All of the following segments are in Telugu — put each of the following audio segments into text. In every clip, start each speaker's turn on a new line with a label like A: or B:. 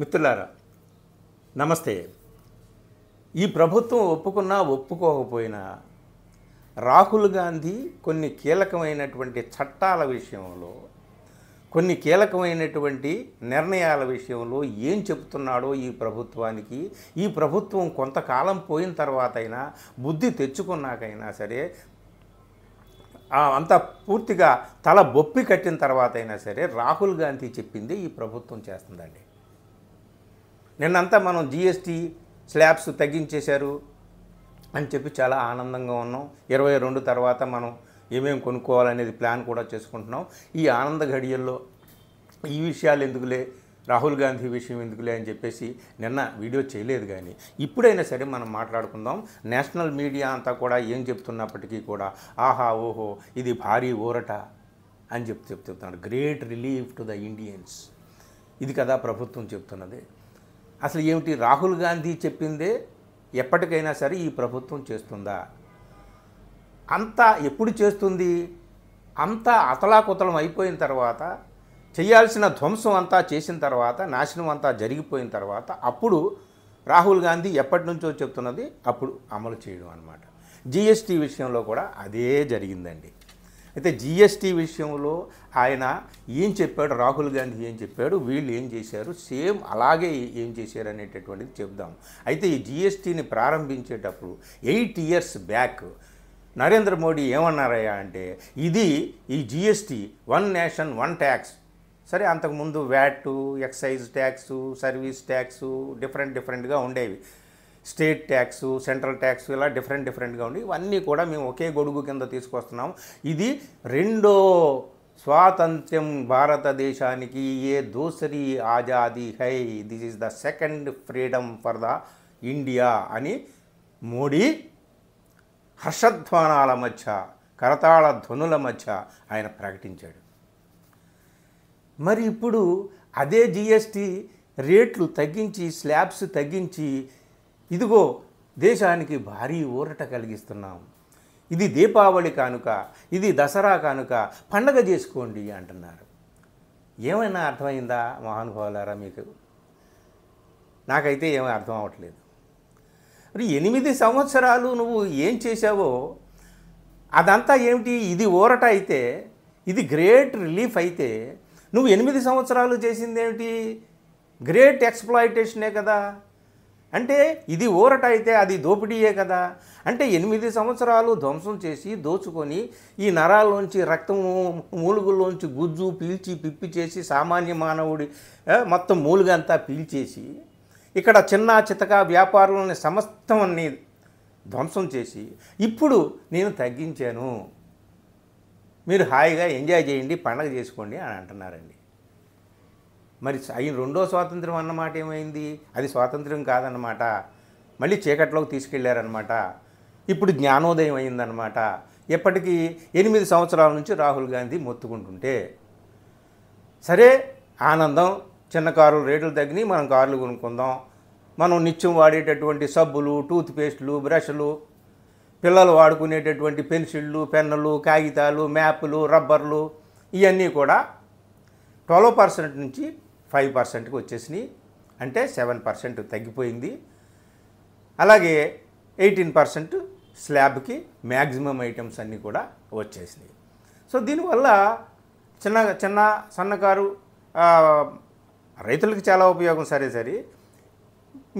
A: మిత్రులారా నమస్తే. ఈ ప్రభుత్వం ఒప్పుకున్నా ఒప్పుకోకపోయినా రాహుల్ గాంధీ కొన్ని కీలకమైనటువంటి చట్టాల విషయంలో, కొన్ని కీలకమైనటువంటి నిర్ణయాల విషయంలో ఏం చెప్తున్నాడో ఈ ప్రభుత్వానికి, ఈ ప్రభుత్వం కొంతకాలం పోయిన తర్వాత అయినా బుద్ధి తెచ్చుకున్నాకైనా సరే, అంతా పూర్తిగా తల బొప్పి కట్టిన తర్వాత అయినా సరే రాహుల్ గాంధీ చెప్పింది ఈ ప్రభుత్వం చేస్తుందండి. నిన్నంతా మనం జిఎస్టీ స్లాబ్స్ తగ్గించేశారు అని చెప్పి చాలా ఆనందంగా ఉన్నాం. 22 తర్వాత మనం ఏమేమి కొనుక్కోవాలనేది ప్లాన్ కూడా చేసుకుంటున్నాం. ఈ ఆనంద ఘడియల్లో ఈ విషయాలు ఎందుకులే, రాహుల్ గాంధీ విషయం ఎందుకులే అని చెప్పేసి నిన్న వీడియో చేయలేదు. కానీ ఇప్పుడైనా సరే మనం మాట్లాడుకుందాం. నేషనల్ మీడియా అంతా కూడా ఏం చెప్తున్నప్పటికీ కూడా ఆహా ఓహో ఇది భారీ ఊరట అని చెప్తున్నాడు. Great relief to the Indians, ఇది కదా ప్రభుత్వం చెప్తున్నది. అసలు ఏమిటి, రాహుల్ గాంధీ చెప్పిందే ఎప్పటికైనా సరే ఈ ప్రభుత్వం చేస్తుందా? అంతా ఎప్పుడు చేస్తుంది? అంతా అతలాకుతలం అయిపోయిన తర్వాత, చేయాల్సిన ధ్వంసం అంతా చేసిన తర్వాత, నాశనం అంతా జరిగిపోయిన తర్వాత అప్పుడు రాహుల్ గాంధీ ఎప్పటి నుంచో చెప్తున్నది అప్పుడు అమలు చేయడం అన్నమాట. జిఎస్టీ విషయంలో కూడా అదే జరిగిందండి. అయితే జిఎస్టీ విషయంలో ఆయన ఏం చెప్పాడు, రాహుల్ గాంధీ ఏం చెప్పాడు, వీళ్ళు ఏం చేశారు, సేమ్ అలాగే ఏం చేశారు అనేటటువంటిది చెప్దాం. అయితే ఈ జిఎస్టీని ప్రారంభించేటప్పుడు 8 years బ్యాక్ నరేంద్ర మోడీ ఏమన్నారయ్యా అంటే, ఇది ఈ GST one nation one tax. సరే, అంతకుముందు VAT, excise tax, service tax డిఫరెంట్గా ఉండేవి. స్టేట్ ట్యాక్సు, సెంట్రల్ ట్యాక్స్, ఇలా డిఫరెంట్గా ఉండి ఇవన్నీ కూడా మేము ఒకే గొడుగు కింద తీసుకొస్తున్నాం. ఇది రెండో స్వాతంత్ర్యం భారతదేశానికి, ఏ దూసరి ఆజాదీ హై, this is the second freedom for the India అని మోడీ హర్షధ్వానాల మధ్య, కరతాళ ధ్వనుల మధ్య ఆయన ప్రకటించాడు. మరి ఇప్పుడు అదే జిఎస్టీ రేట్లు తగ్గించి, స్లాబ్స్ తగ్గించి, ఇదిగో దేశానికి భారీ ఊరట కలిగిస్తున్నాం, ఇది దీపావళి కానుక, ఇది దసరా కానుక, పండగ చేసుకోండి అంటున్నారు. ఏమైనా అర్థమైందా మహానుభావులారా మీకు? నాకైతే ఏమీ అర్థం అవ్వట్లేదు. మరి 8 సంవత్సరాలు నువ్వు ఏం చేశావో అదంతా ఏమిటి? ఇది ఊరట అయితే, ఇది గ్రేట్ రిలీఫ్ అయితే, నువ్వు 8 సంవత్సరాలు చేసింది ఏమిటి? గ్రేట్ ఎక్స్‌ప్లాయిటేషనే కదా. అంటే ఇది ఊరట అయితే అది దోపిడీయే కదా. అంటే 8 సంవత్సరాలు ధ్వంసం చేసి, దోచుకొని, ఈ నరాల్లోంచి రక్తము, మూలుగుల్లోంచి గుజ్జు పీల్చి పిప్పి చేసి, సామాన్య మానవుడి మొత్తం మూలుగంతా పీల్చేసి, ఇక్కడ చిన్న చితక వ్యాపారులని సమస్తమన్ని ధ్వంసం చేసి, ఇప్పుడు నేను తగ్గించాను, మీరు హాయిగా ఎంజాయ్ చేయండి, పండగ చేసుకోండి అని అంటున్నారండి. మరి ఆయన రెండో స్వాతంత్రం అన్నమాట ఏమైంది? అది స్వాతంత్రం కాదన్నమాట. మళ్ళీ చీకట్లోకి తీసుకెళ్లారన్నమాట. ఇప్పుడు జ్ఞానోదయం అయిందన్నమాట. ఎప్పటికీ 8 సంవత్సరాల నుంచి రాహుల్ గాంధీ మొత్తుకుంటుంటే, సరే ఆనందం, చిన్న కారులు రేట్లు తగ్గినాయి, మనం కార్లు కొనుక్కుందాం, మనం నిత్యం వాడేటటువంటి సబ్బులు, టూత్ పేస్టులు, బ్రష్లు, పిల్లలు వాడుకునేటటువంటి పెన్సిళ్ళు, పెన్నులు, కాగితాలు, మ్యాపులు, రబ్బర్లు, ఇవన్నీ కూడా 12% నుంచి 5%కి వచ్చేసినాయి. అంటే 7% తగ్గిపోయింది. అలాగే 18% స్లాబ్కి మ్యాక్సిమం ఐటమ్స్ అన్నీ కూడా వచ్చేసినాయి. సో దీనివల్ల చిన్న సన్నకారు రైతులకి చాలా ఉపయోగం. సరే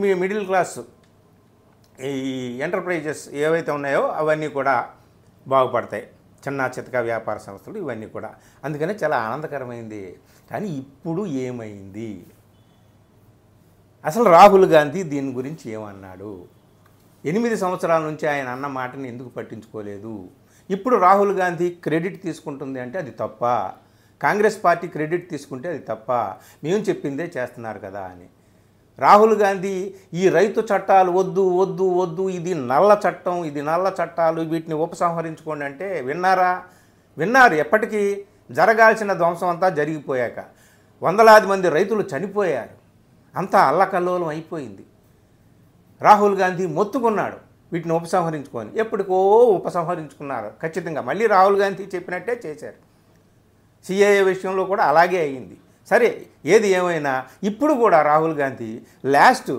A: మీ మిడిల్ క్లాస్ ఈ ఎంటర్ప్రైజెస్ ఏవైతే ఉన్నాయో అవన్నీ కూడా బాగుపడతాయి, చిన్న చితక వ్యాపార సంస్థలు ఇవన్నీ కూడా. అందుకనే చాలా ఆనందకరమైంది. కానీ ఇప్పుడు ఏమైంది? అసలు రాహుల్ గాంధీ దీని గురించి ఏమన్నాడు? 8 సంవత్సరాల నుంచి ఆయన అన్న మాటని ఎందుకు పట్టించుకోలేదు? ఇప్పుడు రాహుల్ గాంధీ క్రెడిట్ తీసుకుంటుంది అంటే అది తప్ప, కాంగ్రెస్ పార్టీ క్రెడిట్ తీసుకుంటే అది తప్ప, మేము చెప్పిందే చేస్తున్నారు కదా అని. రాహుల్ గాంధీ ఈ రైతు చట్టాలు వద్దు వద్దు వద్దు, ఇది నల్ల చట్టం, ఇది నల్ల చట్టాలు, వీటిని ఉపసంహరించుకోండి అంటే విన్నారు. ఎప్పటికీ జరగాల్సిన ధ్వంసం అంతా జరిగిపోయాక వందలాది మంది రైతులు చనిపోయారు, అంతా అల్లకల్లోలం అయిపోయింది. రాహుల్ గాంధీ మొత్తుకున్నాడు వీటిని ఉపసంహరించుకొని, ఎప్పటికో ఉపసంహరించుకున్నారు ఖచ్చితంగా. మళ్ళీ రాహుల్ గాంధీ చెప్పినట్టే చేశారు. సిఏఏ విషయంలో కూడా అలాగే అయింది. సరే, ఏది ఏమైనా ఇప్పుడు కూడా రాహుల్ గాంధీ లాస్ట్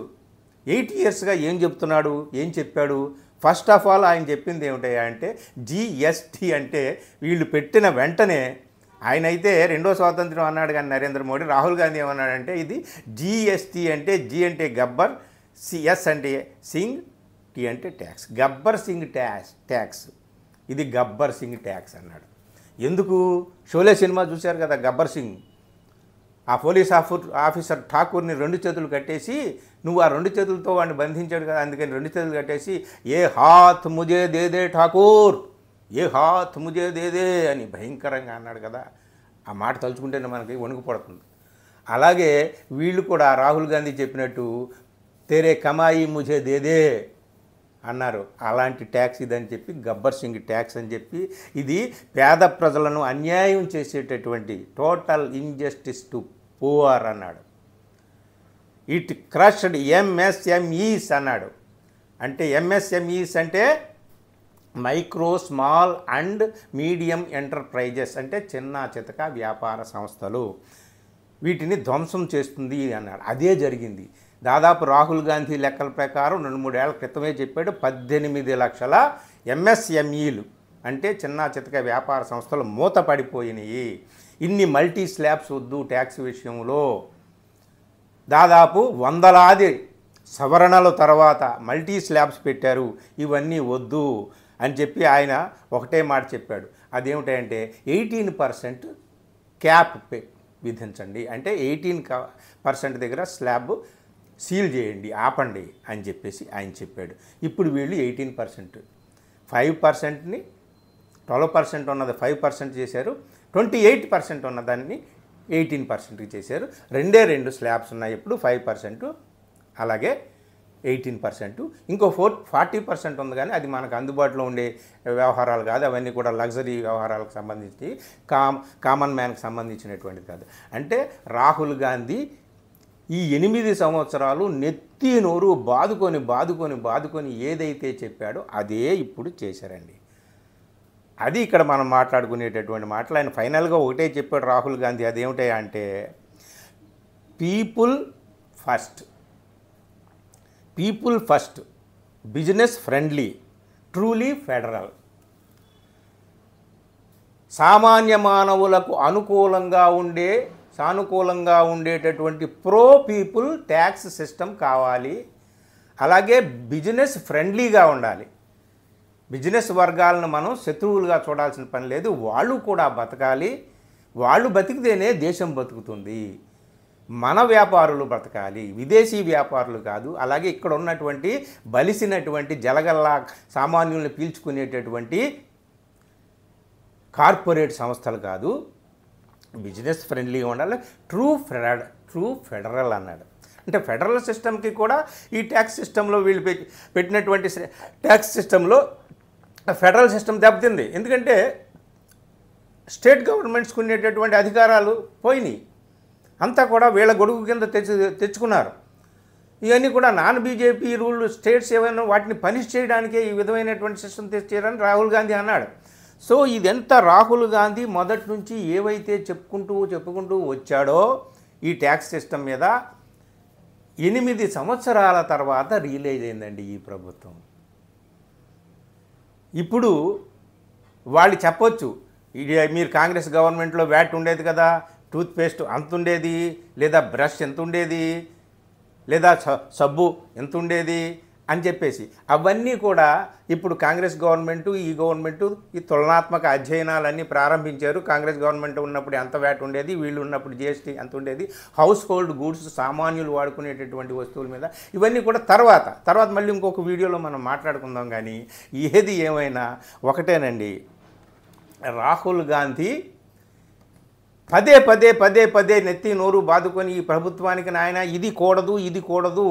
A: 8 ఇయర్స్గా ఏం చెప్తున్నాడు, ఏం చెప్పాడు? ఫస్ట్ ఆఫ్ ఆల్ ఆయన చెప్పింది ఏమిటయ్యా అంటే జిఎస్టీ అంటే వీళ్ళు పెట్టిన వెంటనే ఆయన అయితే రెండో స్వాతంత్రం అన్నాడు కానీ నరేంద్ర మోడీ, రాహుల్ గాంధీ ఏమన్నాడంటే ఇది జిఎస్టీ అంటే జి అంటే గబ్బర్, ఎస్ అంటే సింగ్, టీ అంటే ట్యాక్స్, గబ్బర్ సింగ్ ట్యాక్స్, ఇది గబ్బర్ సింగ్ ట్యాక్స్ అన్నాడు. ఎందుకు? షోలే సినిమా చూశారు కదా, గబ్బర్ సింగ్ ఆ పోలీస్ ఆఫీసర్ ఠాకూర్ని 2 చేతులు కట్టేసి, నువ్వు ఆ 2 చేతులతో వాడిని బంధించాడు కదా, అందుకని 2 చేతులు కట్టేసి ఏ హాత్ ముజే దే ఠాకూర్, ఏ హాత్ ముజే దే అని భయంకరంగా అన్నాడు కదా. ఆ మాట తలుచుకుంటేనే మనకి వణుకు పడుతుంది. అలాగే వీళ్ళు కూడా రాహుల్ గాంధీ చెప్పినట్టు తేరే కమాయి ముజే దే అన్నారు. అలాంటి ట్యాక్స్ ఇదని చెప్పి గబ్బర్ సింగ్ ట్యాక్స్ అని చెప్పి ఇది పేద ప్రజలను అన్యాయం చేసేటటువంటి టోటల్ ఇంజస్టిస్ టు పూర్ అన్నాడు. ఇట్ క్రష్డ్ ఎంఎస్ఎంఈస్ అన్నాడు. అంటే ఎంఎస్ఎంఈస్ అంటే micro small and medium enterprises, అంటే చిన్న చితక వ్యాపార సంస్థలు, వీటిని ధ్వంసం చేస్తుంది అన్నాడు. అదే జరిగింది. దాదాపు రాహుల్ గాంధీ లెక్కల ప్రకారం 2-3 ఏళ్ల క్రితమే చెప్పాడు 18 లక్షల ఎంఎస్ఎంఈలు అంటే చిన్న చితక వ్యాపార సంస్థలు మూత పడిపోయినాయి. ఇన్ని మల్టీ స్లాబ్స్ వద్దు ట్యాక్స్ విషయంలో, దాదాపు వందలాది సవరణల తర్వాత మల్టీ స్లాబ్స్ పెట్టారు, ఇవన్నీ వద్దు అని చెప్పి ఆయన ఒకటే మాట చెప్పాడు. అదేమిటంటే 18% క్యాప్ విధించండి, అంటే 18% దగ్గర స్లాబ్ సీల్ చేయండి, ఆపండి అని చెప్పేసి ఆయన చెప్పాడు. ఇప్పుడు వీళ్ళు 18%, 5%ని 12% ఉన్నది 5% చేశారు, 28% ఉన్నదాన్ని 18%కి చేశారు. 2 స్లాబ్స్ ఉన్నాయి ఇప్పుడు, 5% అలాగే 18%. ఇంకో 40% ఉంది కానీ అది మనకు అందుబాటులో ఉండే వ్యవహారాలు కాదు, అవన్నీ కూడా లగ్జరీ వ్యవహారాలకు సంబంధించి కామన్ మ్యాన్కి సంబంధించినటువంటిది కాదు. అంటే రాహుల్ గాంధీ ఈ 8 సంవత్సరాలు నెత్తి నోరు బాదుకొని ఏదైతే చెప్పాడో అదే ఇప్పుడు చేశారండి. అది ఇక్కడ మనం మాట్లాడుకునేటటువంటి మాటలు. ఆయన ఫైనల్గా ఒకటే చెప్పాడు రాహుల్ గాంధీ, అదేమిటా అంటే people first, business friendly, truly federal. సామాన్య మానవులకు సానుకూలంగా ఉండేటటువంటి ప్రో పీపుల్ ట్యాక్స్ సిస్టమ్ కావాలి. అలాగే బిజినెస్ ఫ్రెండ్లీగా ఉండాలి. బిజినెస్ వర్గాలను మనం శత్రువులుగా చూడాల్సిన పని లేదు, వాళ్ళు కూడా బతకాలి. వాళ్ళు బతికితేనే దేశం బతుకుతుంది. మన వ్యాపారులు బ్రతకాలి, విదేశీ వ్యాపారులు కాదు. అలాగే ఇక్కడ ఉన్నటువంటి బలిసినటువంటి జలగల్లా సామాన్యుల్ని పీల్చుకునేటటువంటి కార్పొరేట్ సంస్థలు కాదు. బిజినెస్ ఫ్రెండ్లీగా ఉండాలి, ట్రూ ఫెడరల్ అన్నాడు. అంటే ఫెడరల్ సిస్టమ్కి కూడా ఈ ట్యాక్స్ సిస్టంలో వీళ్ళు పెట్టినటువంటి ట్యాక్స్ సిస్టంలో ఫెడరల్ సిస్టమ్ దెబ్బతింది. ఎందుకంటే స్టేట్ గవర్నమెంట్స్కి ఉండేటటువంటి అధికారాలు పోయినాయి, అంతా కూడా వీళ్ళ గొడుగు కింద తెచ్చుకున్నారు. ఇవన్నీ కూడా నాన్ బీజేపీ రూల్ స్టేట్స్ ఏమైనా వాటిని పనిష్ చేయడానికే ఈ విధమైనటువంటి సిస్టమ్ తెచ్చారని రాహుల్ గాంధీ అన్నాడు. సో ఇదంతా రాహుల్ గాంధీ మొదటి నుంచి ఏవైతే చెప్పుకుంటూ వచ్చాడో ఈ ట్యాక్స్ సిస్టమ్ మీద 8 సంవత్సరాల తర్వాత రియలైజ్ అయిందండి ఈ ప్రభుత్వం. ఇప్పుడు వాళ్ళు చెప్పొచ్చు, ఇది మీరు కాంగ్రెస్ గవర్నమెంట్లో వ్యాట్ ఉండేది కదా, టూత్పేస్ట్ అంత ఉండేది, లేదా బ్రష్ ఎంత ఉండేది, లేదా సబ్బు ఎంత ఉండేది అని చెప్పేసి అవన్నీ కూడా ఇప్పుడు కాంగ్రెస్ గవర్నమెంటు ఈ గవర్నమెంటు ఈ తులనాత్మక అధ్యయనాలన్నీ ప్రారంభించారు. కాంగ్రెస్ గవర్నమెంట్ ఉన్నప్పుడు ఎంత వ్యాట్ ఉండేది, వీళ్ళు ఉన్నప్పుడు జిఎస్టీ ఎంత ఉండేది, హౌస్ హోల్డ్ గూడ్స్ సామాన్యులు వాడుకునేటటువంటి వస్తువుల మీద, ఇవన్నీ కూడా తర్వాత మళ్ళీ ఇంకొక వీడియోలో మనం మాట్లాడుకుందాం. కానీ ఏది ఏమైనా ఒకటేనండి, రాహుల్ గాంధీ పదే నెత్తి నోరు బాదుకొని ఈ ప్రభుత్వానికి నాయన ఇది కూడదు,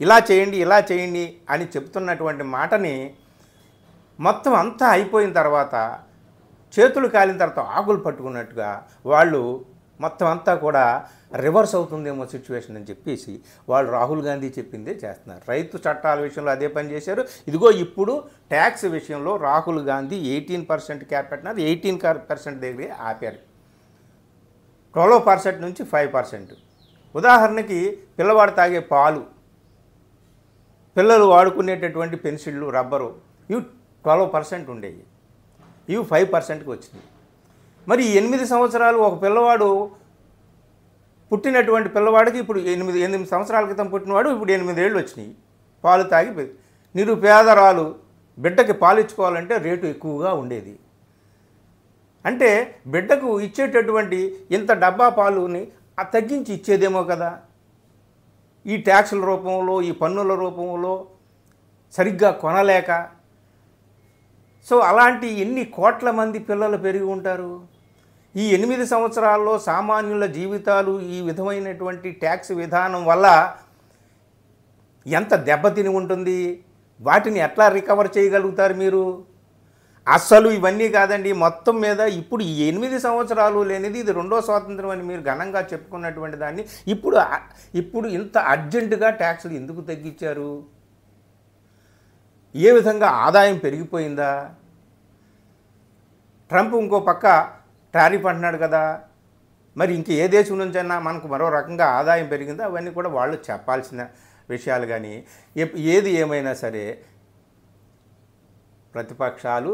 A: ఇలా చేయండి అని చెప్తున్నటువంటి మాటని మొత్తం అంతా అయిపోయిన తర్వాత, చేతులు కాలిన తర్వాత ఆకులు పట్టుకున్నట్టుగా వాళ్ళు మొత్తం అంతా కూడా రివర్స్ అవుతుందేమో సిచ్యువేషన్ అని చెప్పేసి వాళ్ళు రాహుల్ గాంధీ చెప్పిందే చేస్తున్నారు. రైతు చట్టాల విషయంలో అదే పని చేశారు. ఇదిగో ఇప్పుడు ట్యాక్స్ విషయంలో రాహుల్ గాంధీ 18% క్యాప్ పెట్టినారు, 18% దగ్గరే ఆపారు. 12% నుంచి 5%. ఉదాహరణకి పిల్లవాడు తాగే పాలు, పిల్లలు వాడుకునేటటువంటి పెన్సిళ్ళు, రబ్బరు ఇవి 12% ఉండేవి, ఇవి 5%కి వచ్చింది. మరి 8 సంవత్సరాలు ఒక పిల్లవాడు పుట్టినటువంటి పిల్లవాడికి ఇప్పుడు 8 సంవత్సరాల క్రితం పుట్టినవాడు ఇప్పుడు 8 ఏళ్ళు వచ్చినాయి, పాలు తాగి నిరుపేదరాలు బిడ్డకి పాలు ఇచ్చుకోవాలంటే రేటు ఎక్కువగా ఉండేది. అంటే బిడ్డకు ఇచ్చేటటువంటి ఇంత డబ్బా పాలుని తగ్గించి ఇచ్చేదేమో కదా, ఈ ట్యాక్సుల రూపంలో, ఈ పన్నుల రూపంలో సరిగ్గా కొనలేక. సో అలాంటి ఎన్ని కోట్ల మంది పిల్లలు పెరిగి ఉంటారు. ఈ 8 సంవత్సరాల్లో సామాన్యుల జీవితాలు ఈ విధమైనటువంటి ట్యాక్స్ విధానం వల్ల ఎంత దెబ్బతిని ఉంటుంది, వాటిని ఎట్లా రికవర్ చేయగలుగుతారు మీరు? అస్సలు ఇవన్నీ కాదండి. మొత్తం మీద ఇప్పుడు ఈ 8 సంవత్సరాలు లేనిది ఇది రెండో స్వాతంత్రం అని మీరు ఘనంగా చెప్పుకున్నటువంటి దాన్ని ఇప్పుడు ఇంత అర్జెంటుగా ట్యాక్సులు ఎందుకు తగ్గించారు? ఏ విధంగా ఆదాయం పెరిగిపోయిందా? ట్రంప్ ఇంకో పక్క టారిఫ్ అంటున్నాడు కదా, మరి ఇంక ఏ దేశం నుంచైనా మనకు మరో రకంగా ఆదాయం పెరిగిందా? అవన్నీ కూడా వాళ్ళు చెప్పాల్సిన విషయాలు. కానీ ఏది ఏమైనా సరే ప్రతిపక్షాలు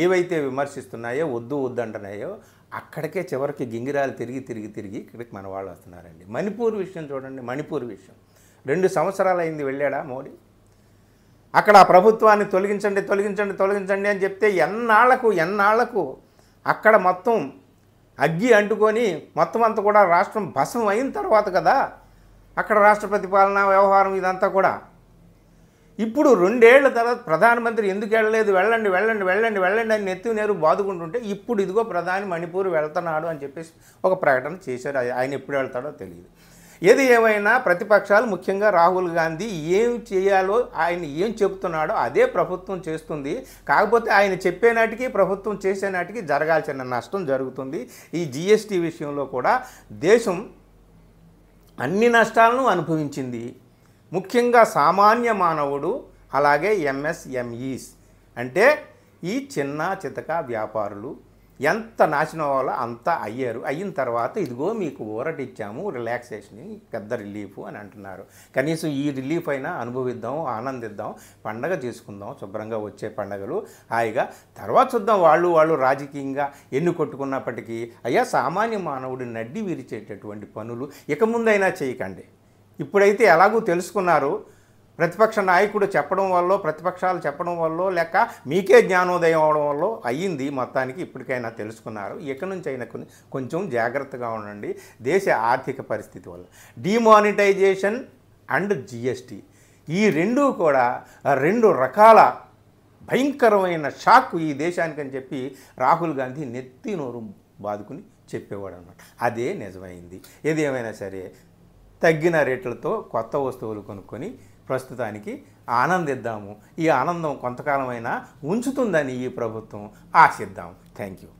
A: ఏవైతే విమర్శిస్తున్నాయో, వద్దంటున్నాయో అక్కడికే చివరికి గింగిరాలు తిరిగి ఇక్కడికి మన వాళ్ళు వస్తున్నారండి. మణిపూర్ విషయం చూడండి. మణిపూర్ విషయం 2 సంవత్సరాలు అయింది, వెళ్ళాడా మోడీ? అక్కడ ఆ ప్రభుత్వాన్ని తొలగించండి అని చెప్తే ఎన్నాళ్లకు అక్కడ మొత్తం అగ్గి అంటుకొని మొత్తం అంతా కూడా రాష్ట్రం భస్మం అయిన తర్వాత కదా అక్కడ రాష్ట్రపతి పాలన వ్యవహారం ఇదంతా కూడా. ఇప్పుడు 2 ఏళ్ల తర్వాత ప్రధానమంత్రి ఎందుకు వెళ్ళలేదు, వెళ్ళండి అని నెత్తి నేరు బాదుకుంటుంటే ఇప్పుడు ఇదిగో ప్రధాని మణిపూర్ వెళ్తున్నాడు అని చెప్పేసి ఒక ప్రకటన చేశారు. ఆయన ఎప్పుడు వెళ్తాడో తెలియదు. ఏది ఏమైనా ప్రతిపక్షాలు, ముఖ్యంగా రాహుల్ గాంధీ ఏం చేయాలో, ఆయన ఏం చెబుతున్నాడో అదే ప్రభుత్వం చేస్తుంది. కాకపోతే ఆయన చెప్పే నాటికి, ప్రభుత్వం చేసే నాటికి జరగాల్సిన నష్టం జరుగుతుంది. ఈ GST విషయంలో కూడా దేశం అన్ని నష్టాలను అనుభవించింది. ముఖ్యంగా సామాన్య మానవుడు, అలాగే MSMEs అంటే ఈ చిన్న చితక వ్యాపారులు ఎంత నాశనం అవ్వాలో అంత అయిన తర్వాత ఇదిగో మీకు ఊరట ఇచ్చాము, రిలాక్సేషన్, పెద్ద రిలీఫ్ అని అంటున్నారు. కనీసం ఈ రిలీఫ్ అయినా అనుభవిద్దాం, ఆనందిద్దాం, పండగ చేసుకుందాం, శుభ్రంగా వచ్చే పండగలు హాయిగా. తర్వాత చూద్దాం వాళ్ళు రాజకీయంగా ఎన్ని కొట్టుకున్నప్పటికీ అయ్యా సామాన్య మానవుడి నడ్డి విరిచేటటువంటి పనులు ఇక ముందైనా చేయకండి. ఇప్పుడైతే ఎలాగూ తెలుసుకున్నారు, ప్రతిపక్ష నాయకుడు చెప్పడం వల్ల, ప్రతిపక్షాలు చెప్పడం వల్ల, లేక మీకే జ్ఞానోదయం అవడం వల్ల అయ్యింది. మొత్తానికి ఇప్పటికైనా తెలుసుకున్నారు. ఇక నుంచి అయినా కొంచెం జాగ్రత్తగా ఉండండి. దేశ ఆర్థిక పరిస్థితి వల్ల డిమానిటైజేషన్ అండ్ GST ఈ రెండూ కూడా 2 రకాల భయంకరమైన షాక్ ఈ దేశానికి అని చెప్పి రాహుల్ గాంధీ నెత్తి నోరు బాదుకుని చెప్పేవాడు అన్నమాట. అదే నిజమైంది. ఏది ఏమైనా సరే తగ్గిన రేట్లతో కొత్త వస్తువులు కొనుక్కొని ప్రస్తుతానికి ఆనందిద్దాము. ఈ ఆనందం కొంతకాలమైనా ఉంచుతుందని ఈ ప్రభుత్వం ఆశిద్దాం. Thank you.